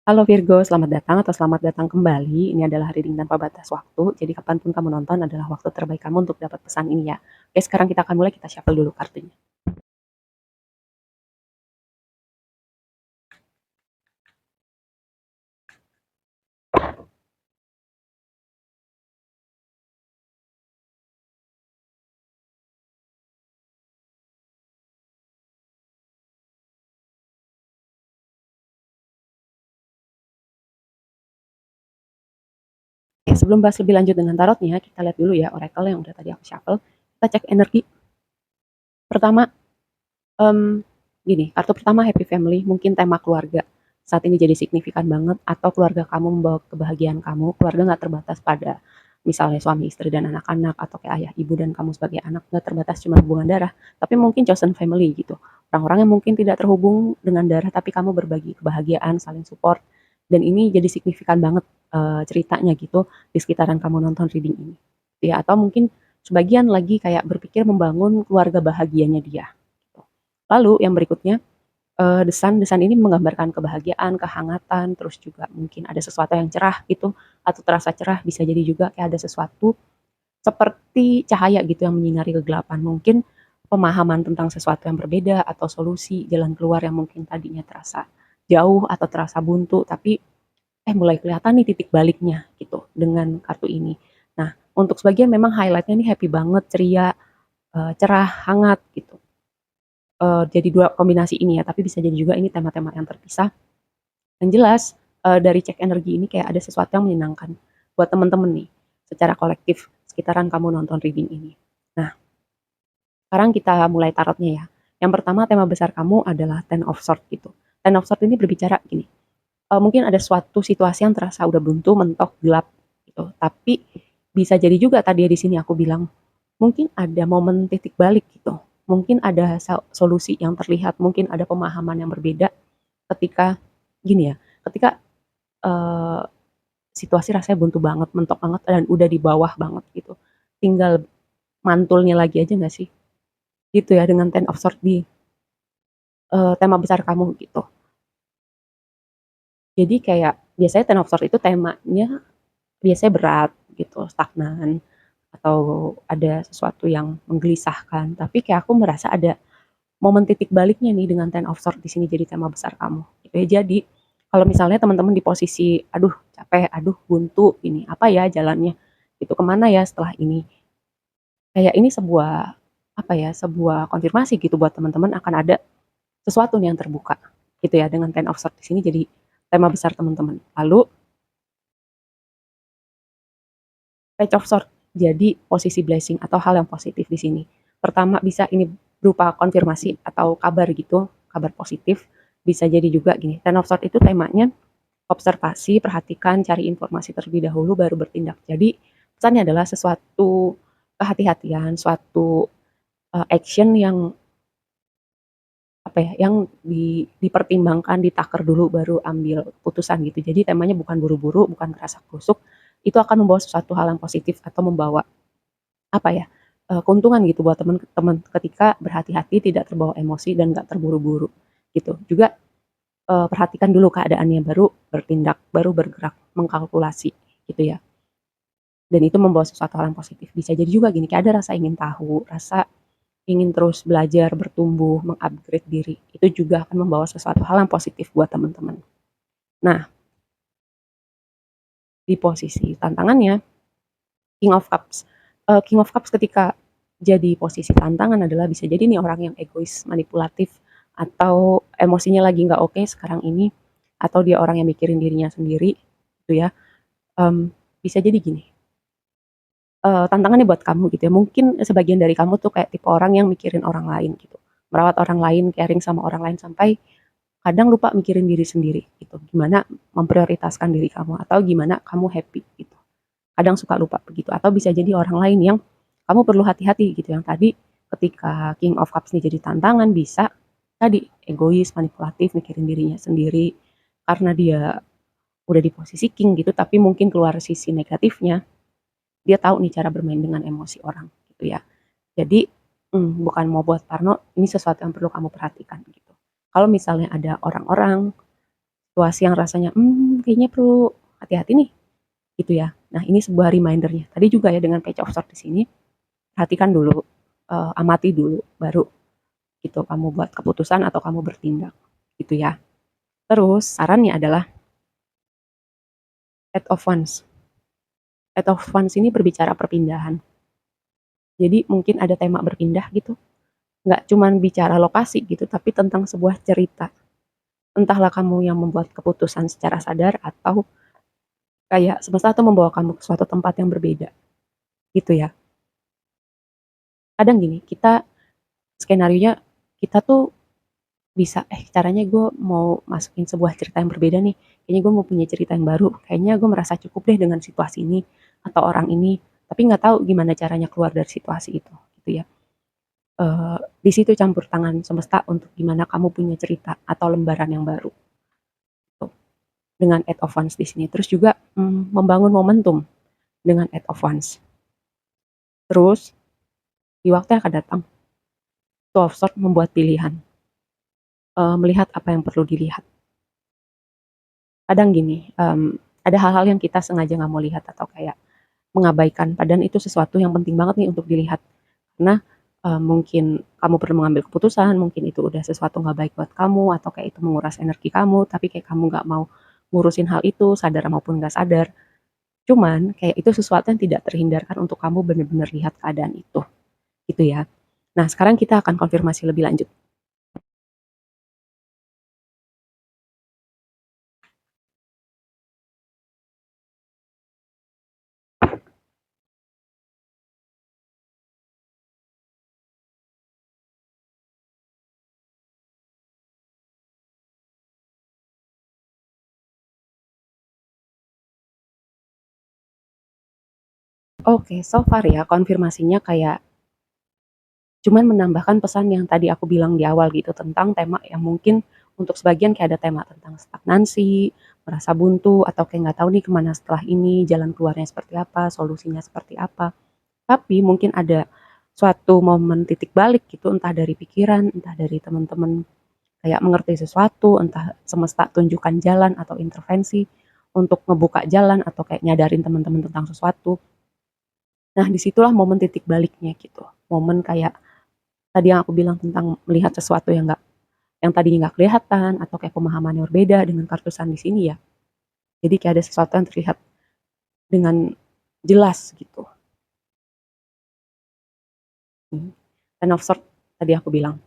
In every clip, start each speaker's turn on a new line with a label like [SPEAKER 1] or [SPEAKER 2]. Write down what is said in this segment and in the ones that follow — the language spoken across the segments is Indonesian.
[SPEAKER 1] Halo Virgo, selamat datang atau selamat datang kembali. Ini adalah reading tanpa batas waktu. Jadi kapanpun kamu nonton adalah waktu terbaik kamu untuk dapat pesan ini ya. Oke, sekarang kita akan mulai. Kita shuffle dulu kartunya. Oke, sebelum bahas lebih lanjut dengan tarotnya, kita lihat dulu ya oracle yang udah tadi aku shuffle. Kita cek energi. Pertama, gini, kartu pertama happy family, mungkin tema keluarga. Saat ini jadi signifikan banget, atau keluarga kamu membawa kebahagiaan kamu. Keluarga nggak terbatas pada misalnya suami, istri, dan anak-anak, atau kayak ayah, ibu, dan kamu sebagai anak, nggak terbatas cuma hubungan darah, tapi mungkin chosen family gitu. Orang-orang yang mungkin tidak terhubung dengan darah, tapi kamu berbagi kebahagiaan, saling support, dan ini jadi signifikan banget ceritanya gitu di sekitaran kamu nonton reading ini. Ya, atau mungkin sebagian lagi kayak berpikir membangun keluarga bahagianya dia. Lalu yang berikutnya, desan ini menggambarkan kebahagiaan, kehangatan, terus juga mungkin ada sesuatu yang cerah gitu, atau terasa cerah, bisa jadi juga kayak ada sesuatu seperti cahaya gitu yang menyinari kegelapan. Mungkin pemahaman tentang sesuatu yang berbeda atau solusi jalan keluar yang mungkin tadinya terasa jauh atau terasa buntu, tapi mulai kelihatan nih titik baliknya gitu dengan kartu ini. Nah, untuk sebagian memang highlightnya nih happy banget, ceria, cerah, hangat gitu. Jadi dua kombinasi ini ya, tapi bisa jadi juga ini tema-tema yang terpisah. Yang jelas dari cek energi ini kayak ada sesuatu yang menyenangkan buat temen-temen nih, secara kolektif sekitaran kamu nonton reading ini. Nah, sekarang kita mulai tarotnya ya. Yang pertama tema besar kamu adalah Ten of Swords gitu. Ten of Swords ini berbicara gini, mungkin ada suatu situasi yang terasa udah buntu, mentok, gelap gitu. Tapi bisa jadi juga tadi di sini aku bilang, mungkin ada momen titik balik gitu. Mungkin ada solusi yang terlihat, mungkin ada pemahaman yang berbeda ketika gini ya, ketika eh, situasi rasanya buntu banget, mentok banget dan udah di bawah banget gitu. Tinggal mantulnya lagi aja nggak sih? Gitu ya dengan Ten of Swords di tema besar kamu gitu. Jadi kayak biasanya Ten of Swords itu temanya biasanya berat gitu, stagnan atau ada sesuatu yang menggelisahkan. Tapi kayak aku merasa ada momen titik baliknya nih dengan Ten of Swords di sini jadi tema besar kamu. Gitu ya. Jadi kalau misalnya teman-teman di posisi, aduh capek, aduh buntu, ini apa ya jalannya, itu kemana ya setelah ini? Kayak ini sebuah apa ya, sebuah konfirmasi gitu buat teman-teman akan ada sesuatu nih yang terbuka, gitu ya dengan Ten of Swords di sini jadi tema besar teman-teman. Lalu Page of Swords jadi posisi blessing atau hal yang positif di sini. Pertama bisa ini berupa konfirmasi atau kabar gitu, kabar positif. Bisa jadi juga gini, Ten of Swords itu temanya observasi, perhatikan, cari informasi terlebih dahulu baru bertindak. Jadi pesannya adalah sesuatu kehati-hatian, suatu action yang apa ya, yang dipertimbangkan, ditakar dulu baru ambil putusan gitu. Jadi temanya bukan buru-buru, bukan kerasa kusuk, itu akan membawa sesuatu hal yang positif atau membawa apa ya, keuntungan gitu buat teman-teman ketika berhati-hati, tidak terbawa emosi dan nggak terburu-buru gitu. Juga perhatikan dulu keadaannya baru bertindak, baru bergerak, mengkalkulasi gitu ya. Dan itu membawa sesuatu hal yang positif. Bisa jadi juga gini, kayak ada rasa ingin tahu, rasa ingin terus belajar, bertumbuh, mengupgrade diri. Itu juga akan membawa sesuatu hal yang positif buat teman-teman. Nah, di posisi tantangannya, King of Cups. King of Cups ketika jadi posisi tantangan adalah bisa jadi nih orang yang egois, manipulatif, atau emosinya lagi nggak oke sekarang ini, atau dia orang yang mikirin dirinya sendiri, gitu ya. Bisa jadi gini, tantangannya buat kamu gitu ya. Mungkin sebagian dari kamu tuh kayak tipe orang yang mikirin orang lain gitu, merawat orang lain, caring sama orang lain sampai kadang lupa mikirin diri sendiri gitu. Gimana memprioritaskan diri kamu atau gimana kamu happy gitu. Kadang suka lupa begitu atau bisa jadi orang lain yang kamu perlu hati-hati gitu yang tadi ketika King of Cups ini jadi tantangan bisa tadi egois, manipulatif, mikirin dirinya sendiri karena dia udah di posisi king gitu tapi mungkin keluar sisi negatifnya dia tahu nih cara bermain dengan emosi orang gitu ya. Jadi bukan mau buat parno, ini sesuatu yang perlu kamu perhatikan gitu. Kalau misalnya ada orang-orang situasi yang rasanya, kayaknya perlu hati-hati nih, gitu ya. Nah, ini sebuah reminder-nya. Tadi juga ya dengan page of sword di sini, perhatikan dulu, amati dulu, baru gitu kamu buat keputusan atau kamu bertindak, gitu ya. Terus sarannya adalah Eight of Wands. Eight of Wands ini berbicara perpindahan. Jadi mungkin ada tema berpindah gitu. Nggak cuman bicara lokasi gitu, tapi tentang sebuah cerita. Entahlah kamu yang membuat keputusan secara sadar atau kayak semesta tuh membawa kamu ke suatu tempat yang berbeda, gitu ya. Kadang gini, kita skenarionya kita tuh bisa, caranya gue mau masukin sebuah cerita yang berbeda nih. Kayaknya gue mau punya cerita yang baru. Kayaknya gue merasa cukup deh dengan situasi ini atau orang ini. Tapi nggak tahu gimana caranya keluar dari situasi itu, gitu ya. Di situ campur tangan semesta untuk gimana kamu punya cerita atau lembaran yang baru. Tuh, dengan Eight of Wands di sini. Terus juga membangun momentum dengan Eight of Wands. Terus di waktu yang akan datang, Two of Swords membuat pilihan, melihat apa yang perlu dilihat. Kadang gini, ada hal-hal yang kita sengaja nggak mau lihat atau kayak mengabaikan, padahal itu sesuatu yang penting banget nih untuk dilihat. Karena mungkin kamu perlu mengambil keputusan, mungkin itu udah sesuatu nggak baik buat kamu, atau kayak itu menguras energi kamu, tapi kayak kamu nggak mau ngurusin hal itu, sadar maupun nggak sadar. Cuman kayak itu sesuatu yang tidak terhindarkan untuk kamu benar-benar lihat keadaan itu, gitu ya. Nah, sekarang kita akan konfirmasi lebih lanjut. Oke, so far ya konfirmasinya kayak cuman menambahkan pesan yang tadi aku bilang di awal gitu tentang tema yang mungkin untuk sebagian kayak ada tema tentang stagnansi, merasa buntu, atau kayak nggak tahu nih kemana setelah ini, jalan keluarnya seperti apa, solusinya seperti apa. Tapi mungkin ada suatu momen titik balik gitu, entah dari pikiran, entah dari teman-teman kayak mengerti sesuatu, entah semesta tunjukkan jalan atau intervensi untuk ngebuka jalan atau kayak nyadarin teman-teman tentang sesuatu. Nah, disitulah momen titik baliknya gitu. Momen kayak tadi yang aku bilang tentang melihat sesuatu yang tadinya nggak kelihatan atau kayak pemahaman yang berbeda dengan kartusan di sini ya. Jadi kayak ada sesuatu yang terlihat dengan jelas gitu. Dan of sort tadi aku bilang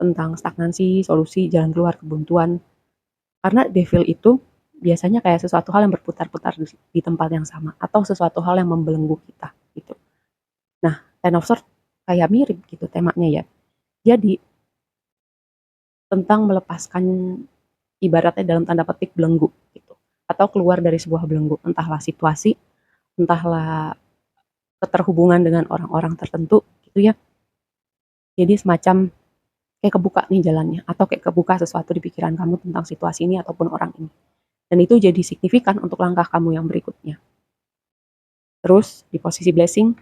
[SPEAKER 1] tentang stagnansi, solusi, jalan keluar, kebuntuan. Karena devil itu biasanya kayak sesuatu hal yang berputar-putar di tempat yang sama atau sesuatu hal yang membelenggu kita gitu. Nah, ten of sort kayak mirip gitu temanya ya. Jadi tentang melepaskan ibaratnya dalam tanda petik belenggu gitu atau keluar dari sebuah belenggu, entahlah situasi, entahlah keterhubungan dengan orang-orang tertentu gitu ya. Jadi semacam kayak kebuka nih jalannya atau kayak kebuka sesuatu di pikiran kamu tentang situasi ini ataupun orang ini. Dan itu jadi signifikan untuk langkah kamu yang berikutnya. Terus di posisi blessing,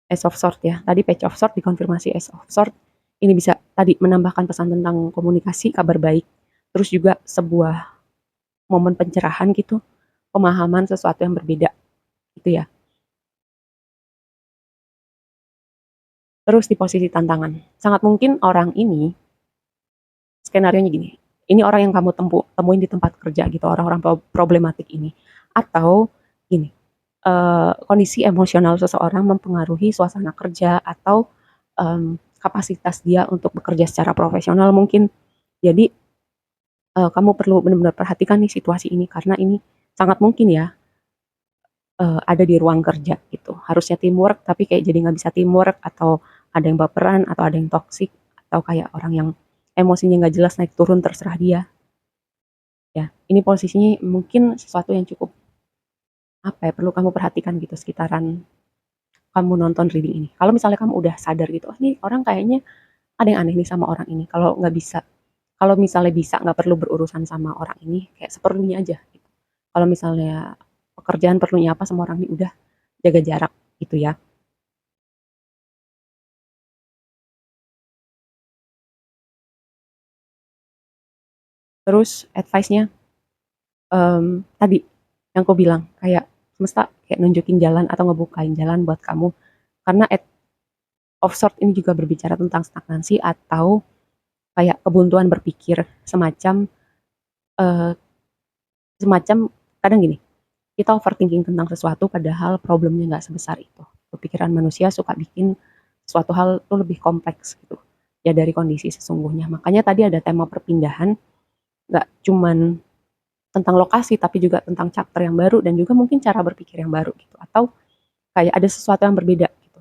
[SPEAKER 1] Ace of Sword ya. Tadi Page of Sword dikonfirmasi Ace of Sword. Ini bisa tadi menambahkan pesan tentang komunikasi, kabar baik. Terus juga sebuah momen pencerahan gitu, pemahaman sesuatu yang berbeda gitu ya. Terus di posisi tantangan, sangat mungkin orang ini skenarionya gini. Ini orang yang kamu temuin di tempat kerja gitu, orang-orang problematik ini. Atau gini, kondisi emosional seseorang mempengaruhi suasana kerja atau kapasitas dia untuk bekerja secara profesional mungkin. Jadi kamu perlu benar-benar perhatikan nih situasi ini karena ini sangat mungkin ya ada di ruang kerja gitu. Harusnya teamwork tapi kayak jadi nggak bisa teamwork atau ada yang baperan atau ada yang toksik atau kayak orang yang emosinya nggak jelas naik turun terserah dia. Ya, ini posisinya mungkin sesuatu yang cukup apa ya perlu kamu perhatikan gitu sekitaran kamu nonton reading ini. Kalau misalnya kamu udah sadar gitu, oh nih orang kayaknya ada yang aneh nih sama orang ini. Kalau nggak bisa, kalau misalnya bisa nggak perlu berurusan sama orang ini, kayak seperlunya aja. Gitu. Kalau misalnya pekerjaan perlunya apa sama orang ini, udah jaga jarak gitu ya. Terus advice-nya, tadi yang aku bilang, kayak semesta kayak nunjukin jalan atau ngebukain jalan buat kamu. Karena of sort ini juga berbicara tentang stagnansi atau kayak kebuntuan berpikir, semacam, eee, semacam kadang gini, kita overthinking tentang sesuatu padahal problemnya nggak sebesar itu. Pikiran manusia suka bikin suatu hal tuh lebih kompleks gitu, ya dari kondisi sesungguhnya. Makanya tadi ada tema perpindahan, nggak cuman tentang lokasi, tapi juga tentang chapter yang baru dan juga mungkin cara berpikir yang baru gitu, atau kayak ada sesuatu yang berbeda gitu,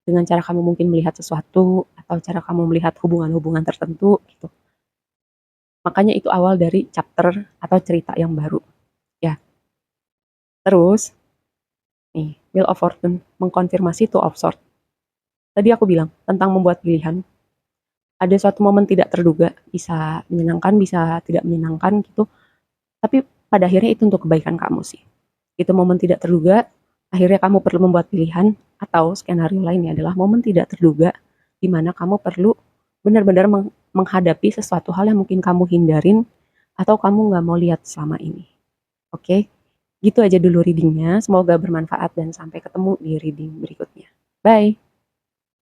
[SPEAKER 1] dengan cara kamu mungkin melihat sesuatu, atau cara kamu melihat hubungan-hubungan tertentu gitu. Makanya itu awal dari chapter atau cerita yang baru, ya. Terus, nih, Wheel of Fortune mengkonfirmasi Two of Swords. Tadi aku bilang tentang membuat pilihan, ada suatu momen tidak terduga, bisa menyenangkan, bisa tidak menyenangkan gitu, tapi pada akhirnya itu untuk kebaikan kamu sih. Itu momen tidak terduga, akhirnya kamu perlu membuat pilihan, atau skenario lainnya adalah momen tidak terduga, di mana kamu perlu benar-benar menghadapi sesuatu hal yang mungkin kamu hindarin, atau kamu nggak mau lihat selama ini. Oke, gitu aja dulu readingnya. Semoga bermanfaat dan sampai ketemu di reading berikutnya. Bye!